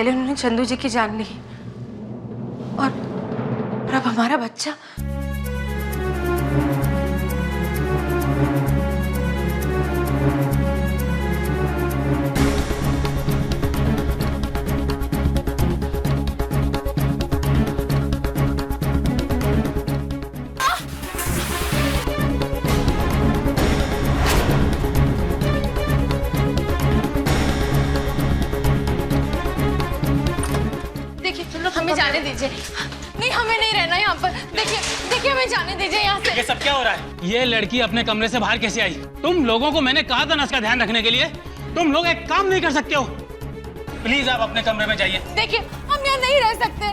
पहले उन्होंने चंदू जी की जान ली और अब हमारा बच्चा। हमें जाने दीजिए। नहीं, हमें नहीं रहना यहाँ पर। देखिए हमें जाने दीजिए यहाँ से। ये सब क्या हो रहा है? ये लड़की अपने कमरे से बाहर कैसे आई? तुम लोगों को मैंने कहा था ना इसका ध्यान रखने के लिए। तुम लोग एक काम नहीं कर सकते हो। प्लीज आप अपने कमरे में जाइए। देखिए हम यहाँ नहीं रह सकते।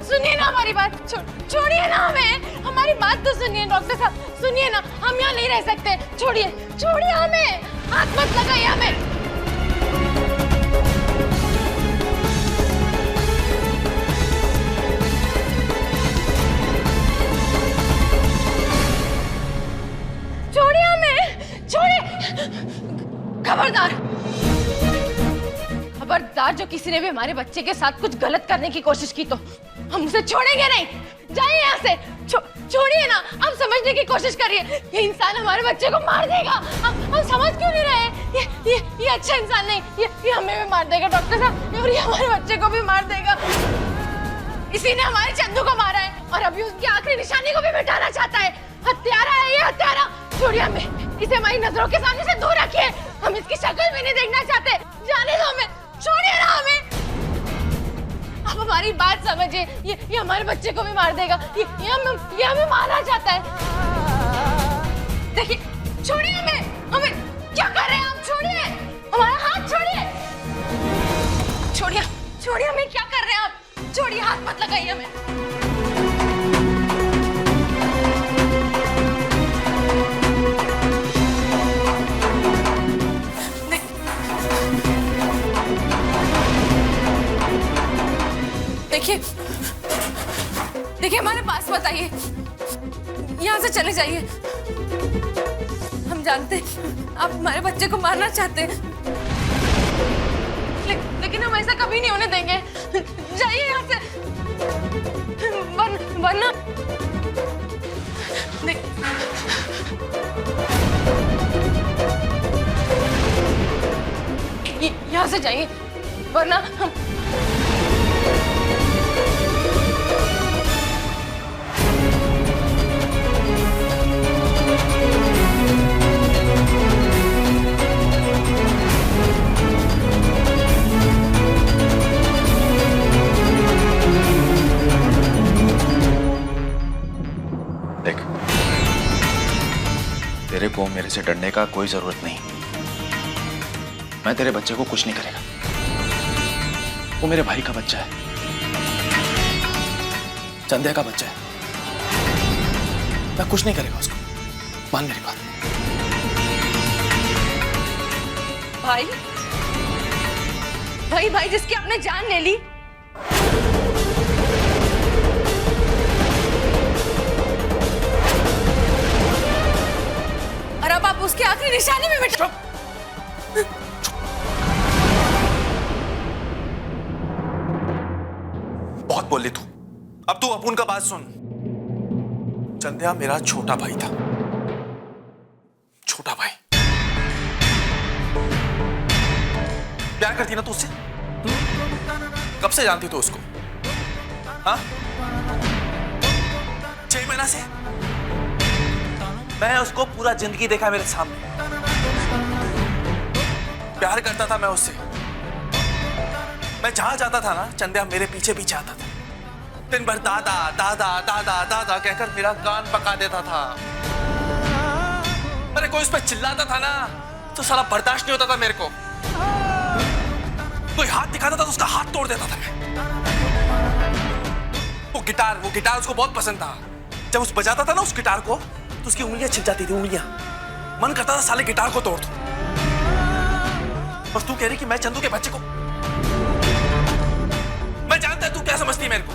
सुनिए ना हमारी बात। छोड़िए ना हमें। हमारी बात तो सुनिए डॉक्टर साहब, सुनिए ना। हम यहाँ नहीं रह सकते। छोड़िए हमें। हाथ मत लगाइए हमें। खबरदार जो किसी ने भी हमारे बच्चे के साथ कुछ गलत करने की कोशिश की तो हम उसे छोड़ेंगे नहीं। जाइए यहाँ से। छोड़िए ना। आप समझने की कोशिश करिए। ये इंसान हमारे बच्चे को मार देगा। हम समझ क्यों नहीं रहे? ये अच्छा इंसान नहीं। ये हमें भी मार देगा डॉक्टर साहब, और ये हमारे बच्चे को भी मार देगा। इसी ने हमारे चंदू को मारा है और अभी उसकी आखिरी निशानी को भी मिटाना चाहता है। हत्यारा है ये, हत्यारा। छोड़िए हमें। इसे हमारी नजरों के सामने से दूर रखिए। हम इसकी शक्ल भी नहीं देखना चाहते। जाने दो हमें। छोड़िए ना हमें। आप हमारी बात समझिए। ये हमारे बच्चे को भी मार देगा। ये हमें मारना चाहता है। देखिए छोड़िए हमें। क्या कर रहे हैं आप? छोड़िए हमारा हाथ। छोड़िए हमें। क्या कर रहे हैं आप? छोड़िए, हाथ मत लगाइए हमें। देखिए हमारे पास मत आइए। यहाँ से चले जाइए। हम जानते हैं आप हमारे बच्चे को मारना चाहते हैं, लेकिन हम ऐसा कभी नहीं होने देंगे। जाइए यहाँ से। वरना यहाँ से जाइए, वरना हम। तेरे को मेरे से डरने का कोई जरूरत नहीं। मैं तेरे बच्चे को कुछ नहीं करेगा। वो मेरे भाई का बच्चा है, चंद्या का बच्चा है। मैं कुछ नहीं करेगा उसको। मान मेरी बात। भाई जिसकी आपने जान ले ली। और अब आप उसकी आखिरी निशानी में मिटा। बहुत बोली तू। अब तू अपुन का बात सुन। चंद्या मेरा छोटा भाई था। छोटा भाई। प्यार करती ना तू उससे? कब से जानती तू उसको? हाँ? 6 महीना से? मैं उसको पूरा जिंदगी देखा मेरे सामने। प्यार करता था मैं उससे। मैं जहां जाता था ना, चंद्या मेरे पीछे पीछे आता था। दिन भर दादा दादा दादा दादा कहकर मेरा कान पका देता था। अरे कोई उस पर चिल्लाता था ना तो साला बर्दाश्त नहीं होता था मेरे को। कोई हाथ दिखाता था तो उसका हाथ तोड़ देता था मैं। वो गिटार उसको बहुत पसंद था। जब उस बजाता था ना उस गिटार को तो उसकी उंगलियां छिल जाती थी। उंगलियां मन करता था साले गिटार को तोड़ दूं। बस तू कह रही कि मैं चंदू के बच्चे को। मैं जानता है तू क्या समझती मेरे को।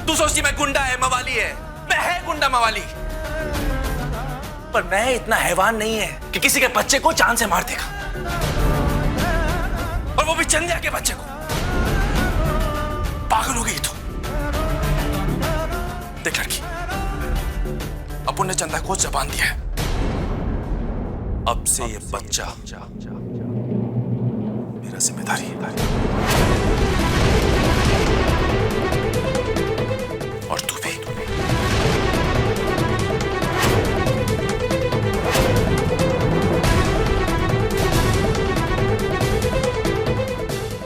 तू सोचती मैं गुंडा है, मवाली है। मैं है गुंडा मवाली, पर मैं इतना हैवान नहीं है कि किसी के बच्चे को जान से मार देगा, और वो भी चंद्या के बच्चे को। पागल हो गई तू। देख लड़की, अपुन ने चंदा को जबान दिया है, अब से ये बच्चा मेरा जिम्मेदारी है। और तू भी।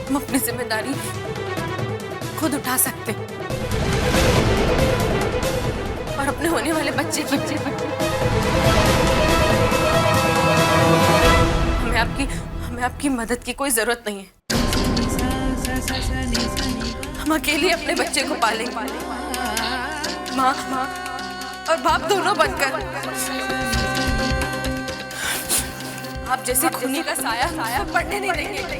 हम अपनी जिम्मेदारी खुद उठा सकते और अपने होने वाले बच्चे की हमें आपकी मदद की कोई जरूरत नहीं है। हम अकेले अपने बच्चे को पालेंगे, माँ और बाप दोनों बनकर। आप जैसे खूनी का साया पड़ने नहीं देंगे।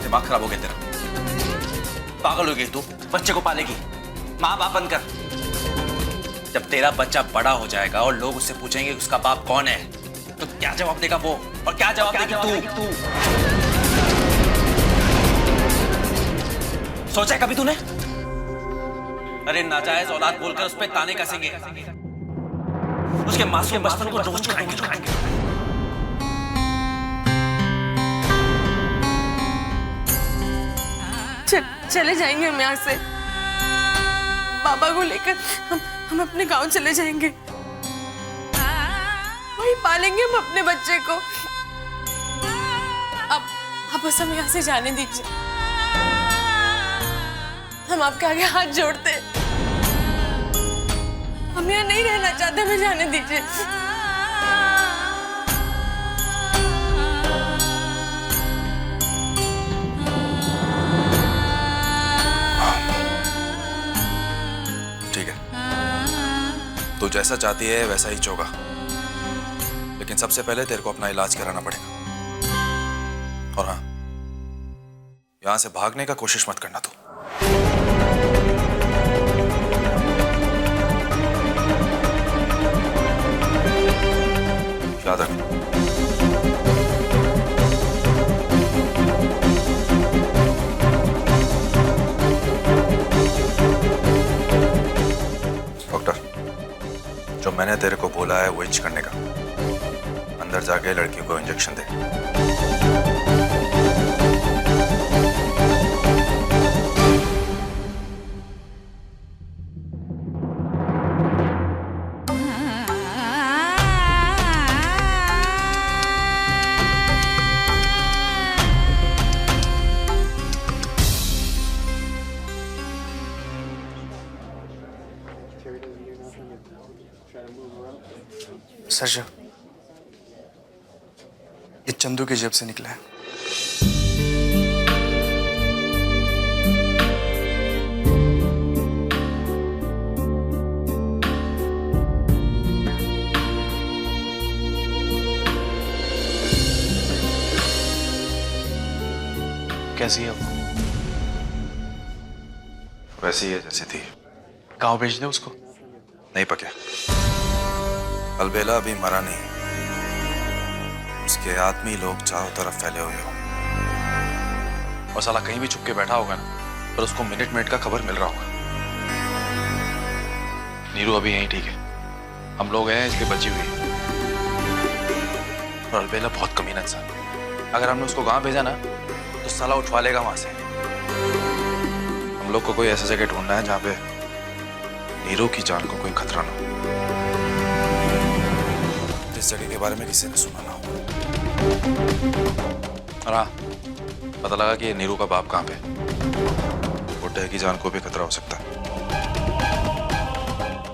दिमाग खराब हो गया तेरा, पागल हो गई तू। बच्चे को पालेगी, माँ बाप बनकर। जब तेरा बच्चा बड़ा हो जाएगा और लोग उससे पूछेंगे उसका बाप कौन है, तो क्या जवाब देगा वो और क्या जवाब देगी तू? सोचा है कभी तूने? अरे नाजायज औलाद बोलकर उस पे ताने कसेंगे, उसके मासूम बचपन को रोज खाएंगे। चले जाएंगे हम यहाँ से। बाबा को लेकर हम अपने गांव चले जाएंगे, वही पालेंगे हम अपने बच्चे को। अब बस हम यहाँ से जाने दीजिए। हम आपके आगे हाथ जोड़ते, हम यहाँ नहीं रहना चाहते, हमें जाने दीजिए। तू जैसा चाहती है वैसा ही होगा, लेकिन सबसे पहले तेरे को अपना इलाज कराना पड़ेगा। और हाँ, यहां से भागने का कोशिश मत करना तू। याद रख। जो मैंने तेरे को बोला है वो इंच करने का। अंदर जाके लड़की को इंजेक्शन दे। सर, ये चंदू की जेब से निकला है। कैसी है वो? वैसी है जैसी थी। गांव भेज दे उसको। नहीं पक्या, अलबेला अभी मरा नहीं, उसके आदमी लोग चारों तरफ फैले हुए हो। और साला कहीं भी छुप के बैठा होगा ना, पर उसको मिनट मिनट का खबर मिल रहा होगा। नीरू अभी यहीं ठीक है, हम लोग हैं इसलिए बची हुई है। और अलबेला बहुत कमीना इंसान, अगर हमने उसको गांव भेजा ना तो साला उठवा लेगा वहां से। हम लोग को कोई ऐसा जगह ढूंढना है जहां पे नीरू की जान को कोई खतरा ना हो। इस जगह के बारे में किसी ने सुना ना हो। और हाँ, पता लगा कि ये नीरू का बाप कहाँ पे। बुड्ढे की जान को भी खतरा हो सकता है।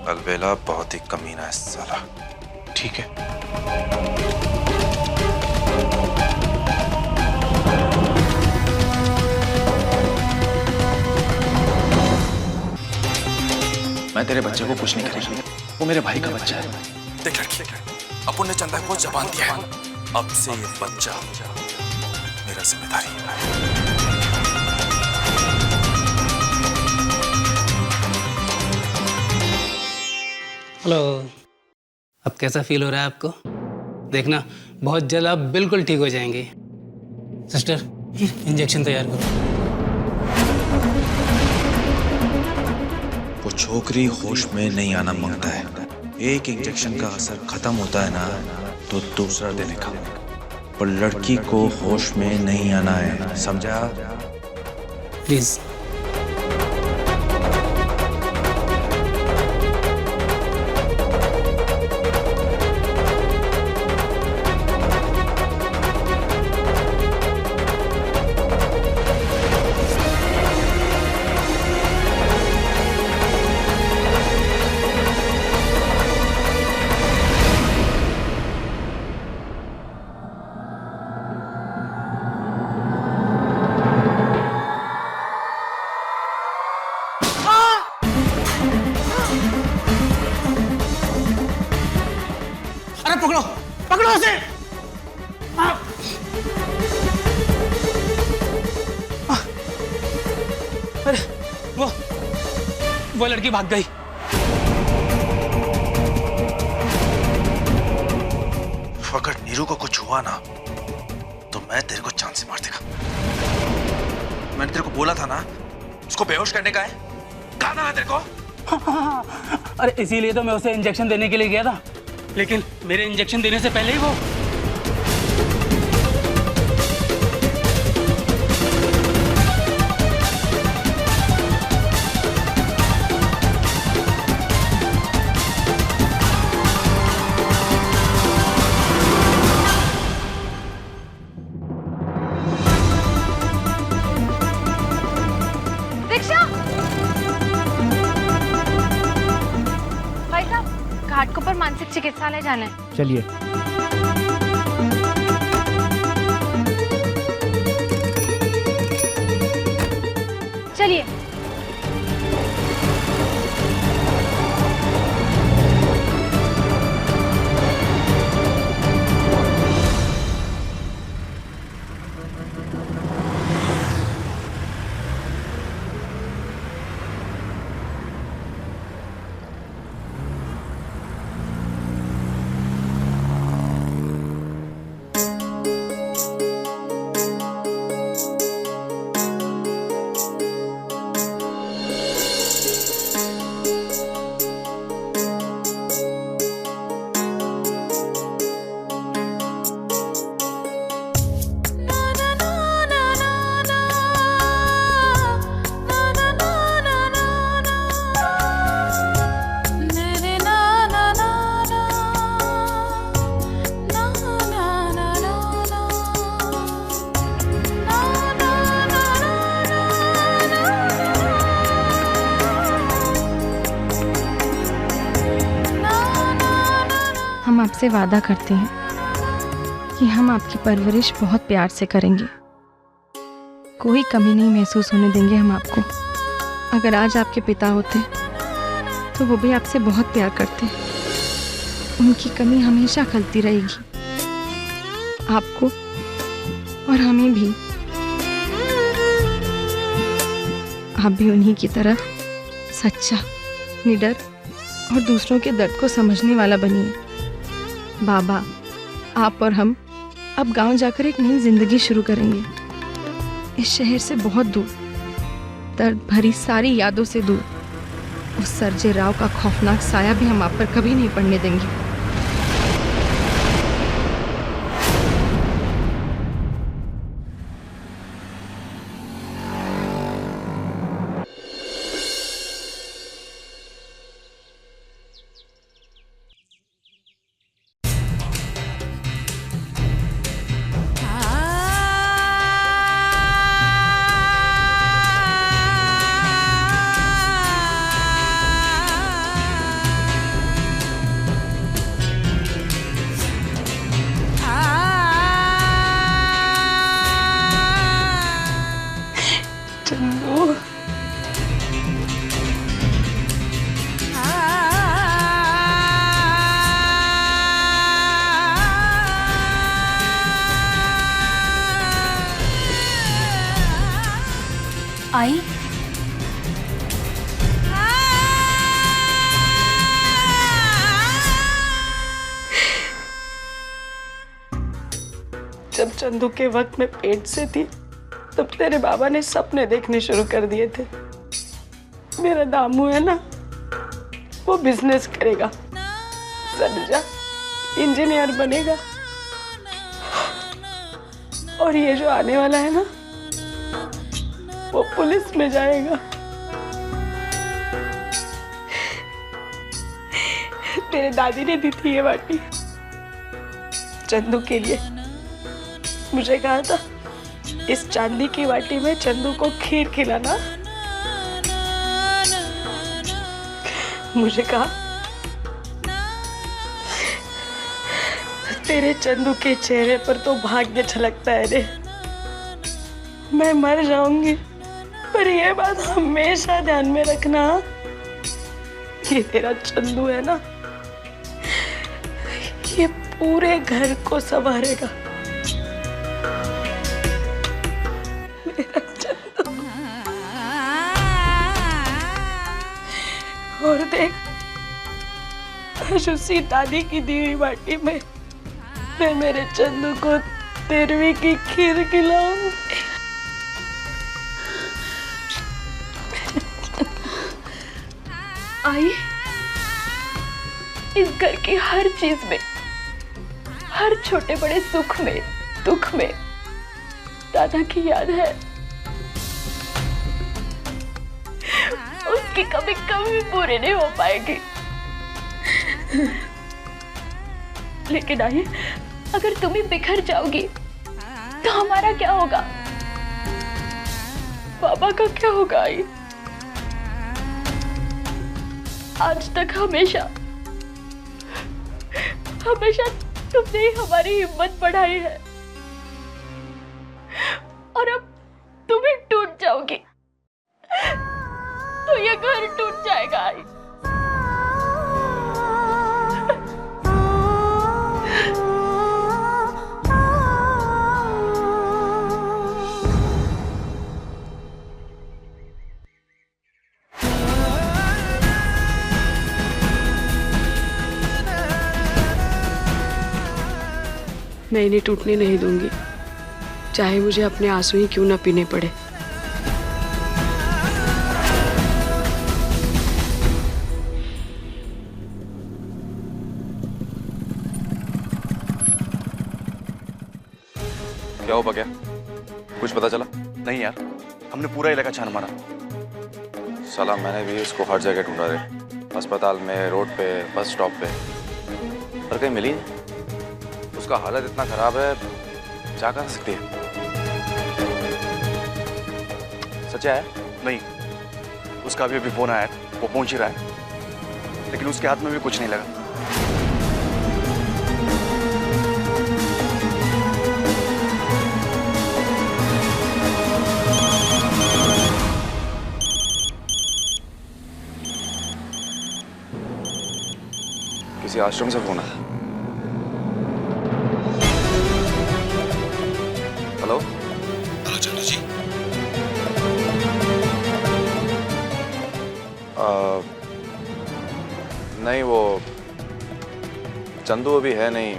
अलबेला बहुत ही कमीना है साला। ठीक है। मैं तेरे बच्चे को कुछ नहीं करेगा, वो मेरे भाई का बच्चा है। देख लड़की, अपुन ने चंदा को जबान दिया है, अब से ये बच्चा मेरा जिम्मेदारी है। हेलो, अब कैसा फील हो रहा है आपको? देखना बहुत जल्द आप बिल्कुल ठीक हो जाएंगे। सिस्टर, इंजेक्शन तैयार करो। वो छोकरी होश में नहीं आना मांगता है। एक इंजेक्शन का असर खत्म होता है ना तो दूसरा देने का। पर लड़की को होश में नहीं आना है, समझा? प्लीज। अरे पकड़ो, पकड़ो उसे। अरे वो लड़की भाग गई। अगर नीरू को कुछ हुआ ना तो मैं तेरे को जान से मार देगा। मैंने तेरे को बोला था ना उसको बेहोश करने का है। कहा था ना तेरे को? अरे इसीलिए तो मैं उसे इंजेक्शन देने के लिए गया था, लेकिन मेरे इंजेक्शन देने से पहले ही वो रिक्शा। भाई साहब, घाटकोपर मानसिक चिकित्सालय जाना है। चलिए। चलिए। हम आपसे वादा करते हैं कि हम आपकी परवरिश बहुत प्यार से करेंगे। कोई कमी नहीं महसूस होने देंगे हम आपको। अगर आज आपके पिता होते तो वो भी आपसे बहुत प्यार करते। उनकी कमी हमेशा खलती रहेगी, आपको और हमें भी। आप भी उन्हीं की तरह सच्चा, निडर और दूसरों के दर्द को समझने वाला बनिए। बाबा, आप और हम अब गांव जाकर एक नई जिंदगी शुरू करेंगे, इस शहर से बहुत दूर, दर्द भरी सारी यादों से दूर। उस सर्जे राव का खौफनाक साया भी हम आप पर कभी नहीं पड़ने देंगे। आई चंदू के वक्त में पेट से थी तब तेरे बाबा ने सपने देखने शुरू कर दिए थे। मेरा दामू है ना, वो बिजनेस करेगा, सनजा इंजीनियर बनेगा, और ये जो आने वाला है ना, वो पुलिस में जाएगा। तेरे दादी ने दी थी ये वाटी चंदू के लिए। मुझे कहा था इस चांदी की वाटी में चंदू को खीर खिलाना। मुझे कहा तेरे चंदू के चेहरे पर तो भाग्य झलकता है रे। मैं मर जाऊंगी पर ये बात हमेशा ध्यान में रखना, ये तेरा चंदू है ना, ये पूरे घर को संवारेगा। मेरा चंदू। और देख, आज उसी दादी की दी हुई बाटी में मैं मेरे चंदू को 13वीं की खीर खिलाऊं। आई, इस घर की हर चीज में, हर छोटे बड़े सुख में, दुख में दादा की याद है। उसकी कभी कभी पूरी नहीं हो पाएगी। लेकिन आई, अगर तुम ही बिखर जाओगी तो हमारा क्या होगा? बाबा का क्या होगा? आई, आज तक हमेशा हमेशा तुमने ही हमारी हिम्मत बढ़ाई है, और अब तुम ही टूट जाओगी तो ये घर टूट जाएगा। आई, मैं इन्हें टूटने नहीं दूंगी, चाहे मुझे अपने आंसू ही क्यों ना पीने पड़े। क्या हो गया? कुछ पता चला? नहीं यार, हमने पूरा इलाका छान मारा। साला मैंने भी इसको हर जगह ढूंढा रे, अस्पताल में, रोड पे, बस स्टॉप पे, पर कहीं मिली नहीं। उसका हालत इतना खराब है, क्या कर सकती है? सच्चा है? नहीं, उसका अभी फोन आया है, वो पहुंच ही रहा है, लेकिन उसके हाथ में भी कुछ नहीं लगा। किसी आश्रम से फोन आया। हेलो? हेलो चंदू जी। नहीं, वो चंदू अभी है नहीं,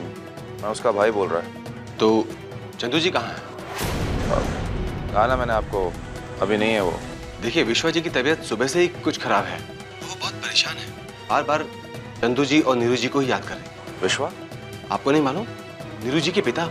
मैं उसका भाई बोल रहा है। तो चंदू जी कहाँ हैं? कहा ना मैंने आपको, अभी नहीं है वो। देखिए, विश्वा जी की तबीयत सुबह से ही कुछ खराब है, वो बहुत परेशान है, बार बार चंदू जी और नीरू जी को ही याद कर रहे हैं। विश्वा? आपको नहीं मालूम? नीरू जी के पिता